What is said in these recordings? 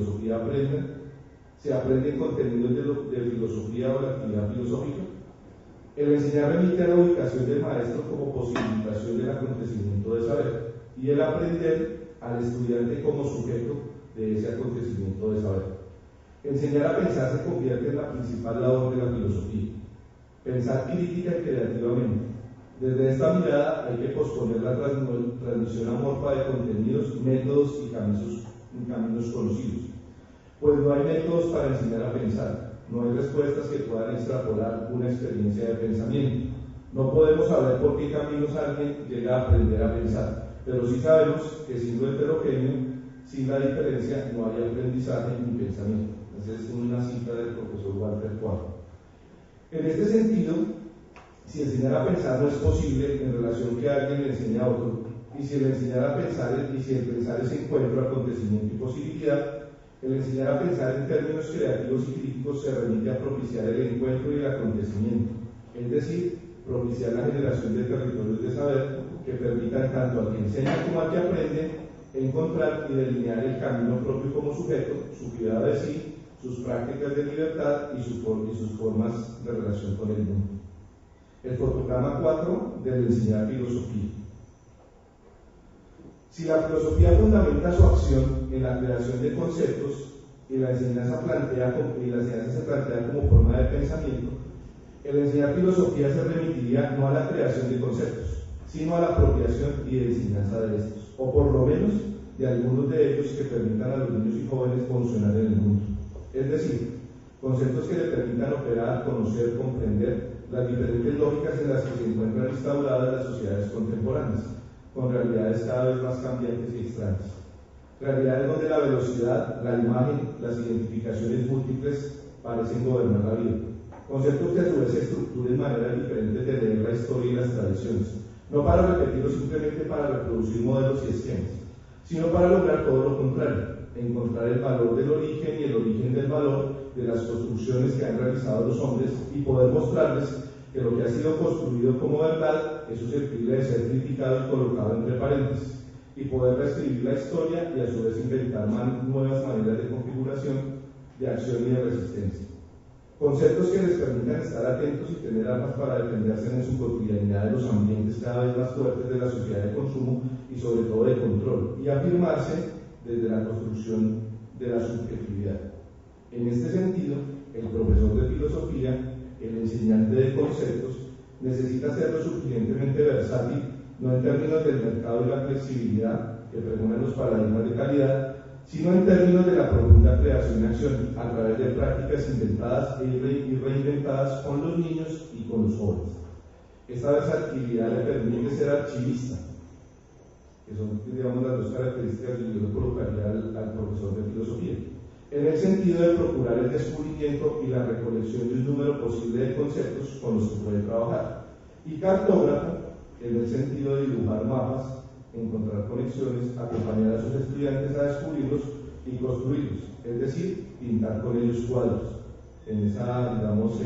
filosofía se aprenden contenidos de filosofía o la actividad filosófica. El enseñar remite a la ubicación del maestro como posibilitación del acontecimiento de saber, y el aprender al estudiante como sujeto de ese acontecimiento de saber. Enseñar a pensar se convierte en la principal labor de la filosofía. Pensar crítica y creativamente. Desde esta mirada hay que posponer la transmisión amorfa de contenidos, métodos y caminos conocidos. Pues no hay métodos para enseñar a pensar, no hay respuestas que puedan extrapolar una experiencia de pensamiento. No podemos saber por qué caminos alguien llega a aprender a pensar, pero sí sabemos que siendo heterogéneo, sin la diferencia, no hay aprendizaje ni pensamiento. Esa es una cita del profesor Walter Cuadro. En este sentido, si enseñar a pensar no es posible en relación que alguien le enseña a otro, y si el enseñar a pensar y si el pensar es encuentro, acontecimiento y posibilidad, el enseñar a pensar en términos creativos y críticos se remite a propiciar el encuentro y el acontecimiento, es decir, propiciar la generación de territorios de saber que permitan tanto al que enseña como al que aprende encontrar y delinear el camino propio como sujeto, su cuidado de sí, sus prácticas de libertad y sus formas de relación con el mundo. El fotograma 4 del enseñar filosofía. Si la filosofía fundamenta su acción en la creación de conceptos y la enseñanza se plantea como forma de pensamiento, el enseñar filosofía se remitiría no a la creación de conceptos, sino a la apropiación y enseñanza de estos, o por lo menos de algunos de ellos que permitan a los niños y jóvenes funcionar en el mundo. Es decir, conceptos que le permitan operar, conocer, comprender las diferentes lógicas en las que se encuentran instauradas las sociedades contemporáneas, con realidades cada vez más cambiantes y extrañas. Realidades donde la velocidad, la imagen, las identificaciones múltiples parecen gobernar la vida. Conceptos que a su vez se estructuren maneras diferentes de leer la historia y las tradiciones, no para repetirlos simplemente para reproducir modelos y esquemas, sino para lograr todo lo contrario, encontrar el valor del origen y el origen del valor de las construcciones que han realizado los hombres y poder mostrarles que lo que ha sido construido como verdad es susceptible de ser criticado y colocado entre paréntesis, y poder reescribir la historia y a su vez inventar nuevas maneras de configuración, de acción y de resistencia. Conceptos que les permitan estar atentos y tener armas para defenderse en su cotidianidad de los ambientes cada vez más fuertes de la sociedad de consumo y sobre todo de control, y afirmarse desde la construcción de la subjetividad. En este sentido, el profesor de filosofía, el enseñante de conceptos, necesita ser lo suficientemente versátil, no en términos del mercado y la flexibilidad que pregonan los paradigmas de calidad, sino en términos de la profunda creación y acción a través de prácticas inventadas y reinventadas con los niños y con los jóvenes. Esta versatilidad le permite ser archivista, que son, digamos, las dos características que yo colocaría al profesor de filosofía, en el sentido de procurar el descubrimiento y la recolección de un número posible de conceptos con los que puede trabajar, y cartógrafo, en el sentido de dibujar mapas, encontrar conexiones, acompañar a sus estudiantes a descubrirlos y construirlos, es decir, pintar con ellos cuadros, en esa, digamos,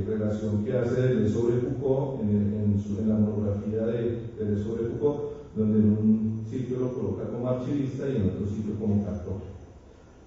relación que hace Deleuze sobre Foucault, en la monografía de Deleuze sobre Foucault, donde en un sitio lo coloca como archivista y en otro sitio como cartógrafo.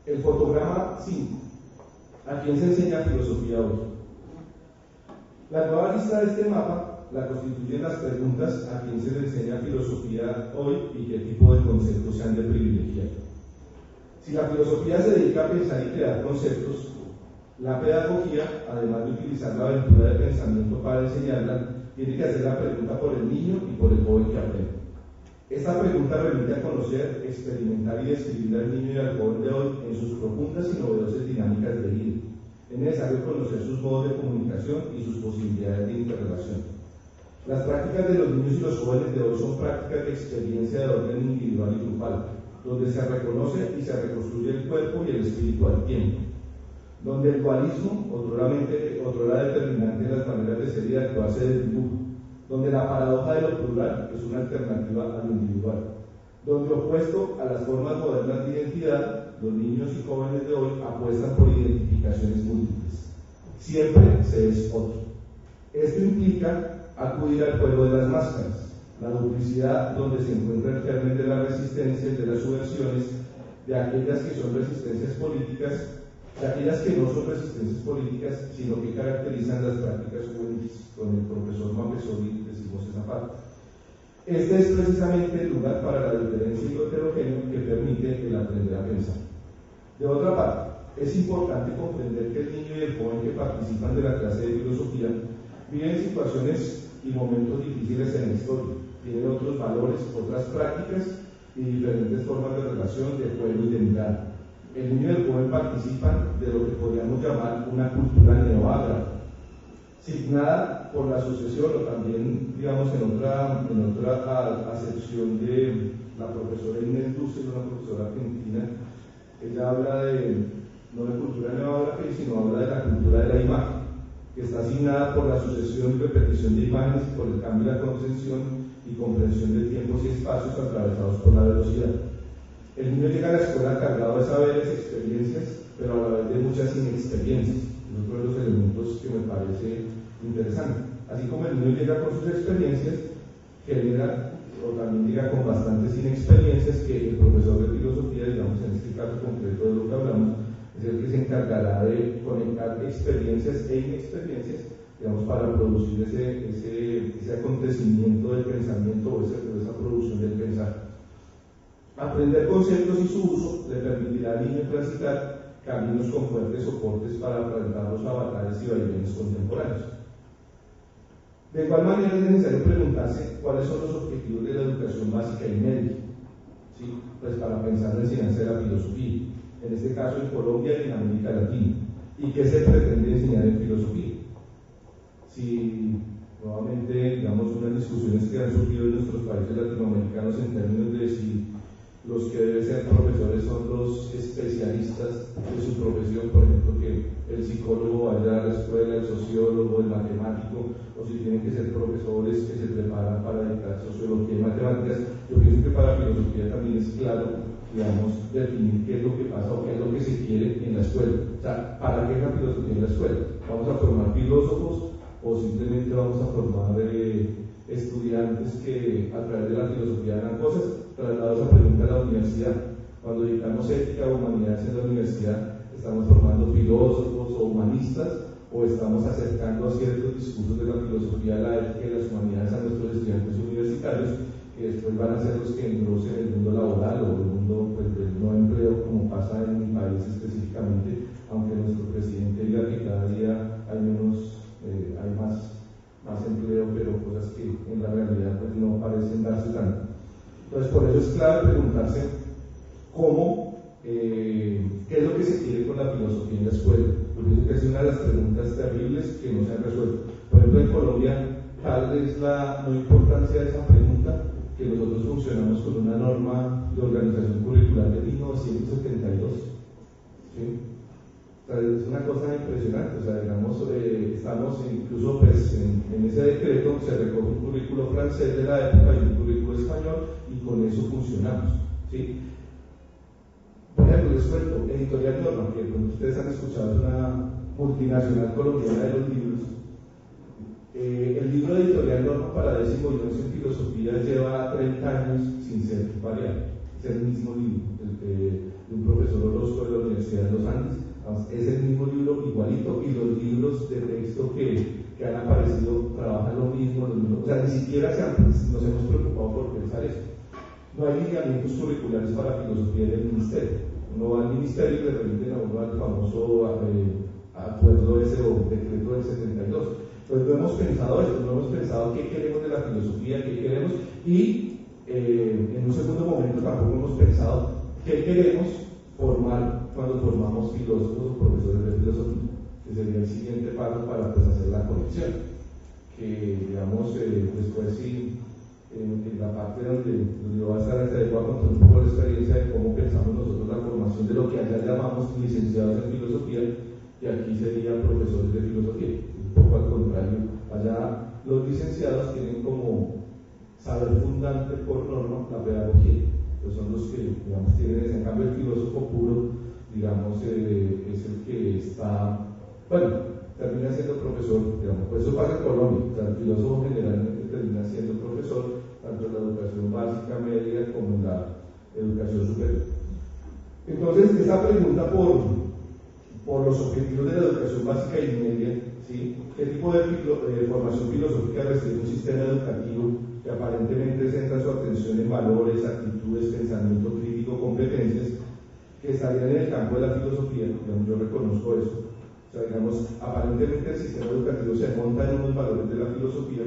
El fotograma 5. ¿A quién se enseña filosofía hoy? La nueva lista de este mapa la constituyen las preguntas a quién se le enseña filosofía hoy y qué tipo de conceptos se han de privilegiar. Si la filosofía se dedica a pensar y crear conceptos, la pedagogía, además de utilizar la aventura de pensamiento para enseñarla, tiene que hacer la pregunta por el niño y por el joven que aprende. Esta pregunta remite a conocer, experimentar y describir al niño y al joven de hoy en sus profundas y novedosas dinámicas de vida. Es necesario conocer sus modos de comunicación y sus posibilidades de interrelación. Las prácticas de los niños y los jóvenes de hoy son prácticas de experiencia de orden individual y grupal, donde se reconoce y se reconstruye el cuerpo y el espíritu al tiempo, donde el dualismo, otrora determinante en las maneras de ser y de actuar, se desdibuja, donde la paradoja de lo plural es una alternativa a lo individual, donde opuesto a las formas modernas de identidad, los niños y jóvenes de hoy apuestan por identificaciones múltiples. Siempre se es otro. Esto implica acudir al juego de las máscaras, la duplicidad donde se encuentra el germen de la resistencia y de las subversiones, de aquellas que son resistencias políticas, de aquellas que no son resistencias políticas, sino que caracterizan las prácticas juveniles. Con el profesor Montessori decimos esa parte. Este es precisamente el lugar para la diferencia y lo heterogéneo que permite el aprender a pensar. De otra parte, es importante comprender que el niño y el joven que participan de la clase de filosofía viven situaciones y momentos difíciles en la historia, tienen otros valores, otras prácticas y diferentes formas de relación, de juego y de mirada. El niño y el joven participan de lo que podríamos llamar una cultura neoágrafa, signada por la asociación, o también, digamos, en otra acepción de la profesora Inés Dussel, una profesora argentina. Ella habla no de cultura neoágrafa, sino habla de la cultura de la imagen, que está asignada por la sucesión y repetición de imágenes y por el cambio de la concepción y comprensión de tiempos y espacios atravesados por la velocidad. El niño llega a la escuela cargado de saberes, experiencias, pero a la vez de muchas inexperiencias. Es otro de los elementos que me parece interesante. Así como el niño llega con sus experiencias, genera o también llega con bastantes inexperiencias que el profesor de filosofía, digamos en este caso concreto de lo que hablamos, es el que se encargará de conectar experiencias e inexperiencias, digamos, para producir ese acontecimiento del pensamiento o esa producción del pensar. Aprender conceptos y su uso le permitirá al niño transitar caminos con fuertes soportes para enfrentar los avatares y vaivenes contemporáneos. De igual manera es necesario preguntarse cuáles son los objetivos de la educación básica y media, ¿sí? Pues para pensar la enseñanza de la filosofía, en este caso en Colombia y en América Latina, y qué se pretende enseñar en filosofía. Si nuevamente, digamos, unas discusiones que han surgido en nuestros países latinoamericanos en términos de si los que deben ser profesores son los especialistas de su profesión, por ejemplo, que el psicólogo vaya a la escuela, el sociólogo, el matemático, o si tienen que ser profesores que se preparan para dictar sociología y matemáticas. Yo pienso que para filosofía también es claro, digamos, definir qué es lo que pasa o qué es lo que se quiere en la escuela. O sea, ¿para qué es la filosofía en la escuela? ¿Vamos a formar filósofos o simplemente vamos a formar estudiantes que a través de la filosofía hagan cosas? Traslado esa pregunta a la universidad. Cuando dictamos ética o humanidades en la universidad, ¿estamos formando filósofos o humanistas o estamos acercando a ciertos discursos de la filosofía, la ética y las humanidades a nuestros estudiantes universitarios, que después van a ser los que engrosen el mundo laboral o el mundo, pues, del no empleo, como pasa en mi país específicamente, aunque nuestro presidente diga que cada día hay más empleo, pero cosas que en la realidad pues no parecen darse tanto. Entonces, por eso es clave preguntarse qué es lo que se quiere con la filosofía en la escuela. Yo pienso que es una de las preguntas terribles que no se han resuelto. Por ejemplo, en Colombia, tal es la no importancia de esa pregunta que nosotros funcionamos con una norma de organización curricular de 1972. ¿Sí? O sea, es una cosa impresionante. O sea, digamos, estamos incluso pues, en ese decreto se recoge un currículo francés de la época y un currículo español, y con eso funcionamos. ¿Sí? Por ejemplo, les cuento, Editorial Norma, que ustedes han escuchado, es una multinacional colombiana de los libros. El libro de Editorial Norma para 10º y 11 en filosofía lleva 30 años sin ser variado. Es el mismo libro, de un profesor Orozco de la Universidad de los Andes. Es el mismo libro igualito, y los libros de texto que han aparecido trabajan lo mismo, o sea, ni siquiera nos hemos preocupado por pensar eso. No hay lineamientos curriculares para filosofía del ministerio. Uno va al ministerio y le remiten a uno al famoso acuerdo ese o decreto del 72. Pues no hemos pensado eso, no hemos pensado qué queremos de la filosofía, qué queremos, y en un segundo momento tampoco hemos pensado qué queremos formar cuando formamos filósofos o profesores de filosofía, que sería el siguiente paso para pues, hacer la conexión. Que digamos, después sí, en la parte donde va a estar adecuado a contar un poco la experiencia de cómo pensamos nosotros la formación de lo que allá llamamos licenciados en filosofía, y aquí serían profesores de filosofía. Un poco al contrario, allá los licenciados tienen como saber fundante por norma la pedagogía. Pues son los que, digamos, tienen ese. En cambio, el filósofo puro, digamos, es el que está, bueno, termina siendo profesor, digamos, pues eso pasa en Colombia. O sea, el filósofo generalmente termina siendo profesor, tanto en la educación básica, media, como en la educación superior. Entonces, esta pregunta por los objetivos de la educación básica y media, ¿sí? ¿Qué tipo de formación filosófica recibe un sistema educativo que aparentemente centra su atención en valores, actitudes, pensamiento crítico, competencias, que estarían en el campo de la filosofía? Digamos, yo reconozco eso. O sea, digamos, aparentemente el sistema educativo se monta en unos valores de la filosofía.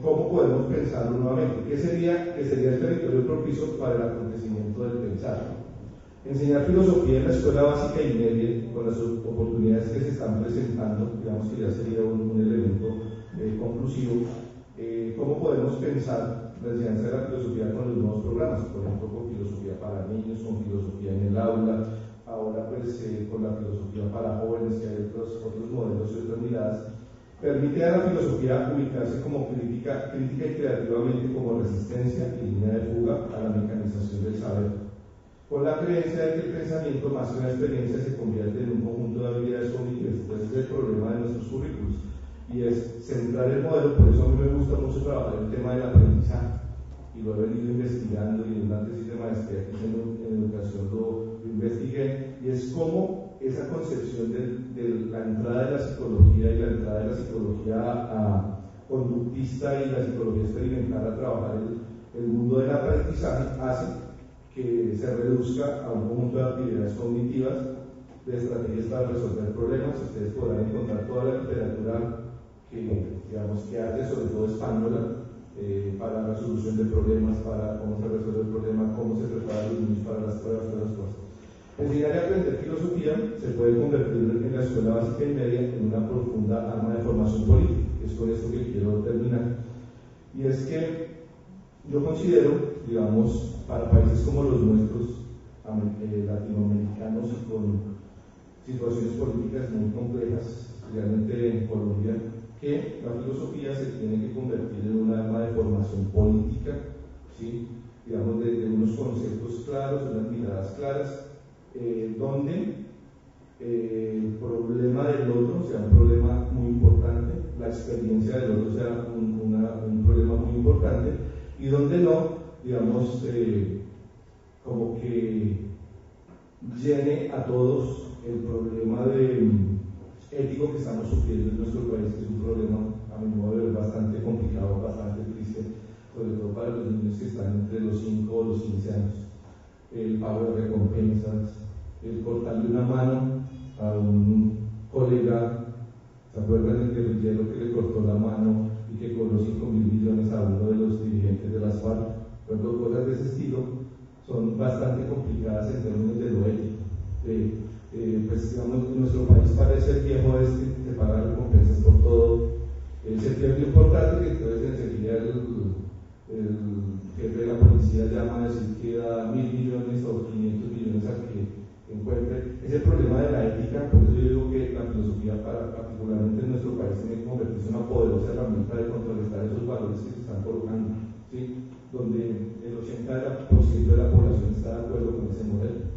¿Cómo podemos pensarlo nuevamente? ¿Qué sería el territorio propicio para el acontecimiento del pensar? Enseñar filosofía en la escuela básica y media, con las oportunidades que se están presentando, digamos que ya sería un elemento conclusivo. ¿Cómo podemos pensar la enseñanza de la filosofía con los nuevos programas? Por ejemplo, con filosofía para niños, con filosofía en el aula, ahora pues con la filosofía para jóvenes, que hay otros modelos y otras miradas. Permite a la filosofía ubicarse como crítica y creativamente como resistencia y línea de fuga a la mecanización del saber, con la creencia de que el pensamiento, más que una experiencia, se convierte en un conjunto de habilidades cognitivas. Entonces es el problema de nuestros currículos, y es centrar el modelo. Por eso a mí me gusta mucho trabajar el tema del aprendizaje, y lo he venido investigando, y en una tesis de maestría que hice en educación lo investigué, y es cómo esa concepción de la entrada de la psicología y la entrada de la psicología conductista y la psicología experimental a trabajar el mundo del aprendizaje hace que se reduzca a un conjunto de actividades cognitivas, de estrategias para resolver problemas. Ustedes podrán encontrar toda la literatura que hace, sobre todo española, para la resolución de problemas, para cómo se resuelve el problema, cómo se prepara los niños para las pruebas, todas las cosas. Enseñar y aprender filosofía se puede convertir en la escuela básica y media en una profunda arma de formación política. Es con esto que quiero terminar. Y es que yo considero, digamos, para países como los nuestros, latinoamericanos, y con situaciones políticas muy complejas, especialmente en Colombia, que la filosofía se tiene que convertir en una arma de formación política, ¿sí? Digamos, de unos conceptos claros, unas miradas claras, donde el problema del otro sea un problema muy importante, la experiencia del otro sea un problema muy importante, y donde no, digamos, como que llene a todos el problema ético que estamos sufriendo en nuestro país, que es un problema, a mi modo de ver, bastante complicado, bastante triste, sobre todo para los niños que están entre los 5 o los 15 años. El pago de recompensas, el cortarle una mano a un colega, ¿se acuerdan del guerrillero que le cortó la mano y que cobró 5.000 millones a uno de los dirigentes de las FARC? Bueno, cosas de ese estilo son bastante complicadas en términos de lo ético. Pues digamos, en nuestro país parece el viejo que paga recompensas por todo. Se pierde importante que entonces enseguida el jefe de la policía llama a decir que da 1.000 millones o 500 millones al que encuentre. Es el problema de la ética. Por eso yo digo que la filosofía, particularmente en nuestro país, tiene que convertirse en una poderosa herramienta de contrarrestar esos valores que se están colocando, ¿sí? Donde el 80% de la población está de acuerdo con ese modelo,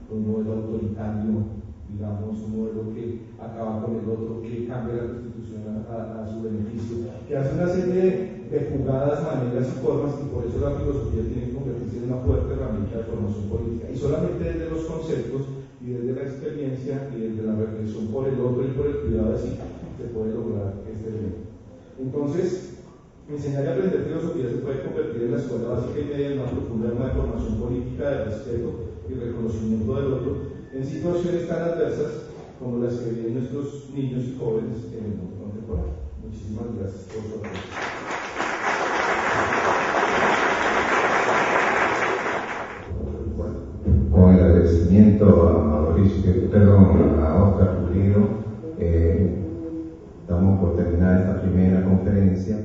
un modelo autoritario, digamos, un modelo que acaba con el otro, que cambia la Constitución a su beneficio, que hace una serie de jugadas, maneras y formas, y por eso la filosofía tiene que convertirse en una fuerte herramienta de formación política. Y solamente desde los conceptos y desde la experiencia y desde la reflexión por el otro y por el cuidado de sí se puede lograr este elemento. Entonces, enseñar y aprender filosofía se puede convertir en la escuela básica y media en una profunda arma de formación política, de respeto y reconocimiento del otro, en situaciones tan adversas como las que viven nuestros niños y jóvenes en el mundo contemporáneo. Muchísimas gracias por su atención. Con el agradecimiento a Oscar Pulido, damos por terminada esta primera conferencia.